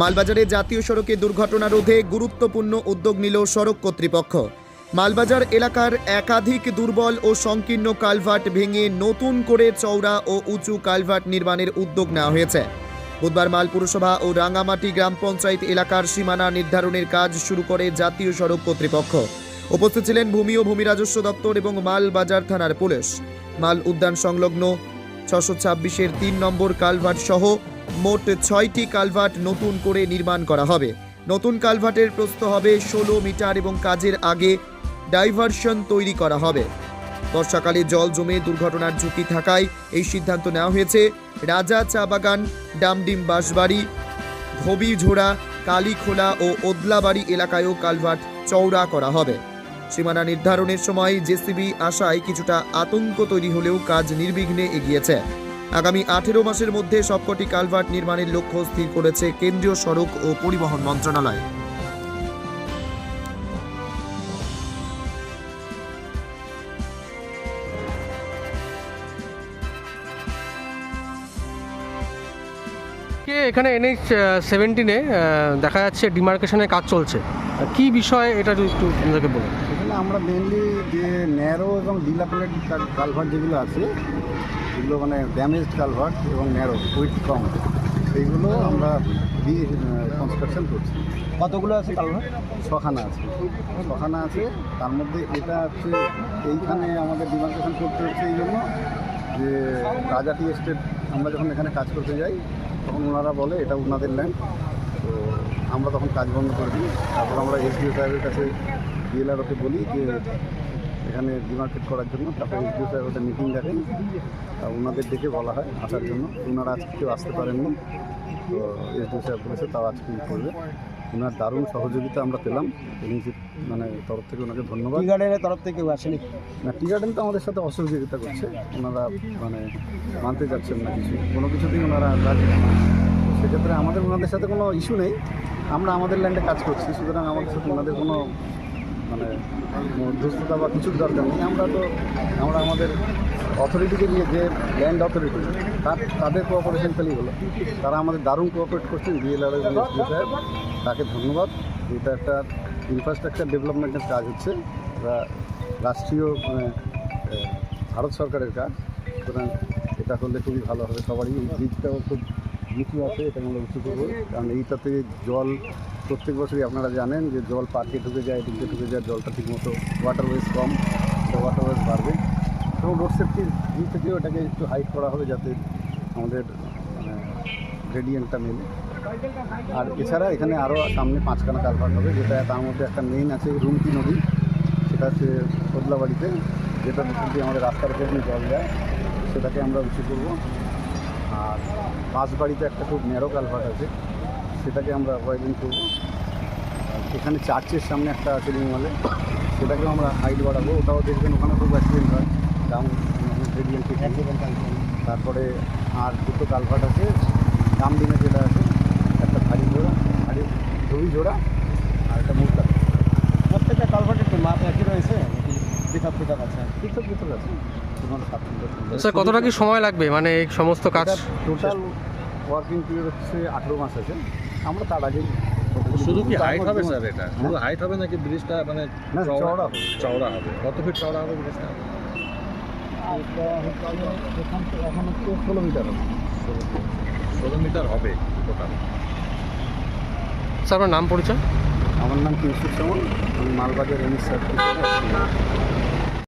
মালবাজারে জাতীয় সড়কে দুর্ঘটনা রোধে গুরুত্বপূর্ণ উদ্যোগ নিল সড়ক কর্তৃপক্ষ। মালবাজার এলাকার একাধিক দুর্বল ও সংকীর্ণ কালভার্ট ভেঙে নতুন করে চওড়া ও উঁচু কালভার্ট নির্মাণের উদ্যোগ নেওয়া হয়েছে। বুধবার মাল পুরসভা ও রাঙামাটি গ্রাম পঞ্চায়েত এলাকার সীমানা নির্ধারণের কাজ শুরু করে জাতীয় সড়ক কর্তৃপক্ষ। উপস্থিত ছিলেন ভূমি ও ভূমি রাজস্ব দপ্তর এবং মালবাজার থানার পুলিশ। মাল উদ্যান সংলগ্ন 626-এর 3 নম্বর কালভার্ট সহ মোট 6টি কালভার্ট নতুন করে নির্মাণ করা হবে। নতুন কালভার্টের প্রস্থ হবে 16 মিটার এবং কাজের আগে ডাইভারশন তৈরি করা হবে। বর্ষাকালে জল জমে দুর্ঘটনার ঝুঁকি থাকায় এই সিদ্ধান্ত নেওয়া হয়েছে। রাজা চা বাগান, ডামডিম বাঁশবাড়ি, ধোবিঝোড়া, কালীখোলা ও ওদলাবাড়ি এলাকায়ও কালভার্ট চওড়া করা হবে। সীমানা নির্ধারণের সময় জেসিবি আসায় কিছুটা আতঙ্ক তৈরি হলেও কাজ নির্বিঘ্নে এগিয়েছে। আগামী 18 মাসের মধ্যে সবকটি কালভার্ট নির্মাণের লক্ষ্য স্থির করেছে কেন্দ্রীয় সড়ক ও পরিবহন মন্ত্রণালয়। এখানে NH 17-এ দেখা যাচ্ছে ডিমার্কেশনের কাজ চলছে, কি বিষয় এটা একটু আপনাদেরকে বলুন। এখানে আমরা মেনলি যে ন্যারো এবং ডিলাপিলেটেড কালভার্ট যেগুলো আছে, যেগুলো মানে ড্যামেজড কালভার্ট এবং ন্যারো উইথ কম, সেইগুলো আমরা কনস্ট্রাকশন করছি। কতগুলো আছে কালভার্ট? ছখানা আছে। তার মধ্যে এটা হচ্ছে এইখানে আমাদের ডিমার্কেশন করতে হচ্ছে এই জন্য যে রাজা টি এস্টেট আমরা যখন এখানে কাজ করতে যাই তখন ওনারা বলে এটা ওনাদের ল্যান্ড, তো আমরা তখন কাজ বন্ধ করে দিই। তারপর আমরা SDO সাহেবের কাছে DLROকে বলি যে এখানে ডিমার্কেট করার জন্য। তারপর SDO সাহেব ওটা মিটিং ডাকেন, ওনাদের ডেকে বলা হয় আসার জন্য। ওনারা আজকে কেউ আসতে পারেননি, তো SDO সাহেব বলেছে তাও আজকে করবে। ওনার দারুণ সহযোগিতা আমরা পেলাম এজেন্সির মানে তরফ থেকে, ওনাকে ধন্যবাদ। টি গার্ডেনের তরফ থেকে কেউ আসেনি? না, টি গার্ডেন তো আমাদের সাথে অসহযোগিতা করছে, ওনারা মানে মানতে চাচ্ছেন না, কোনো কিছুতেই ওনারা রাজি না। সেক্ষেত্রে আমাদের ওনাদের সাথে কোনো ইস্যু নেই, আমরা আমাদের ল্যান্ডে কাজ করছি, সুতরাং আমাদের সাথে ওনাদের কোনো মানে মধ্যস্থতা বা কিছুর দরকার নেই। আমরা আমাদের অথরিটিকে দিয়ে, যে ল্যান্ড অথরিটি তাদের কোঅপারেশন পেলেই হলো। তারা আমাদের দারুণ কোঅপারেট করছেন। DLRO সাহেব, তাকে ধন্যবাদ। এটা একটা ইনফ্রাস্ট্রাকচার ডেভেলপমেন্টের কাজ হচ্ছে, রাষ্ট্রীয় মানে ভারত সরকারের কাজ, সুতরাং এটা করলে খুবই ভালো হবে সবারই। এই ব্রিজটাও খুব নিচু আছে, এটা আমরা উঁচু করবো, কারণ এইটাতে জল প্রত্যেক বছরই আপনারা জানেন যে জল পার্কে ঢুকে যায়, এদিকে ঢুকে যায়, জলটা ঠিকমতো ওয়াটারওয়েজ কম, তো ওয়াটারওয়েজ বাড়বে। এবং রোড সেফটির দিক থেকেও এটাকে একটু হাইট করা হবে যাতে আমাদের মানে গ্রেডিয়েন্টটা মেলে। আর এছাড়া এখানে আরও সামনে 5খানা কালভার্ট হবে, যেটা তার মধ্যে একটা মেইন আছে রুমকি নদী, সেটা হচ্ছে ওদলাবাড়িতে, যেটা দিয়ে আমাদের রাস্তার উপর দিয়ে জল যায়, সেটাকে আমরা উঁচু করবো। আর বাঁশবাড়িতে একটা খুব ন্যারো কালভার্ট আছে, সেটাকে আমরা ওয়াইডেন করবো। এখানে চার্চের সামনে একটা আছে নির্মলে, সেটাকেও আমরা হাইট বাড়াবো। ওটাও দেখবেন, ওখানে খুব অ্যাক্সিডেন্ট হয়, ডাউন গ্রেডিয়েন্ট। তারপরে আর দুটো কালভার্ট আছে ডামডিমে, যেটা আছে একটা ধোবিঝোড়া আর একটা মুরকা। প্রত্যেকটা কালভার্টের মাপ একই রয়েছে, পৃথক আছে? পৃথক আছে। স্যার, কতটা কি সময় লাগবে মানে এই সমস্ত কাজ? টোটাল ওয়ার্কিং পিরিয়ড হচ্ছে 18 মাস আছে। আমরা তার আগে শুধু কি হাইট হবে স্যার? এটা শুধু হাইট হবে নাকি ব্রিজটা মানে চওড়া হবে? কত ফিট চওড়া হবে ব্রিজটা? এখন হচ্ছে 16 মিটার হবে। 16 মিটার হবে টোটাল। স্যার, আপনার নাম পরিচয়? আমার নাম কিংসুর সামল, আমি মালবাজার NH 17